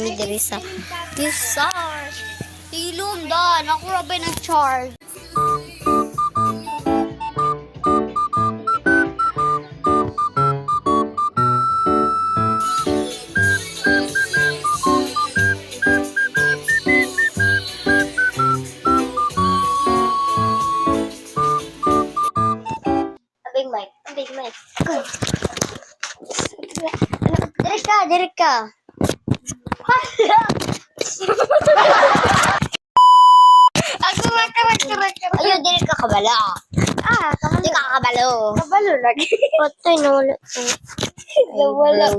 mi diri sa Kisar. Ilum da, ako ra ba nag-charge? Big mic, big mic. Diri ka. Ako raka. Ayo, diri ka kabala. Di ka kabalo. Kabalo lagi. Patay na ulit. Nawala.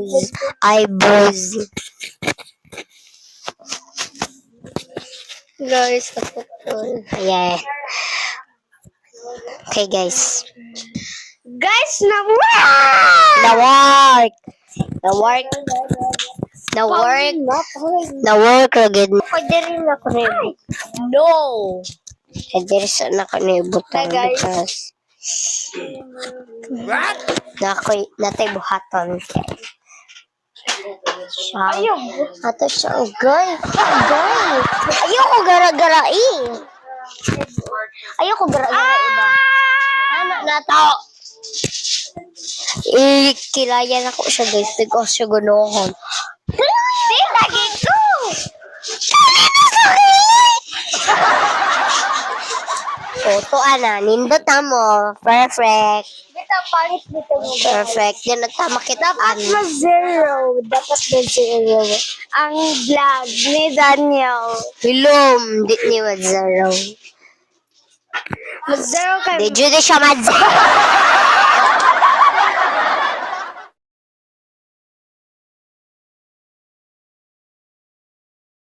Eyebrows. Guys, kaputol. Yeah. Okay, guys. Guys, nawala! The work. The work. The work. The work agad. Pwede rin ako rin. No. Pwede rin na ko na ibutan. Hi, guys. Because natay buhaton. Ayaw. Ato siya. Guy. Ayoko gara-garain. Ayoko gara-garain ba? Ano na to? Kilayan ako siya guys. Hindi ko siya gunohon. Di lagi ko! Oto ana. Nindot na mo. Perfect. Dito, pangit dito mo. Perfect. Yan at tama kita. Dapat ma-zero. Ang vlog ni Daniel. Hilom. Di ni Wadzaraw. Ma-zero kayo. Di Judy siya madzaraw.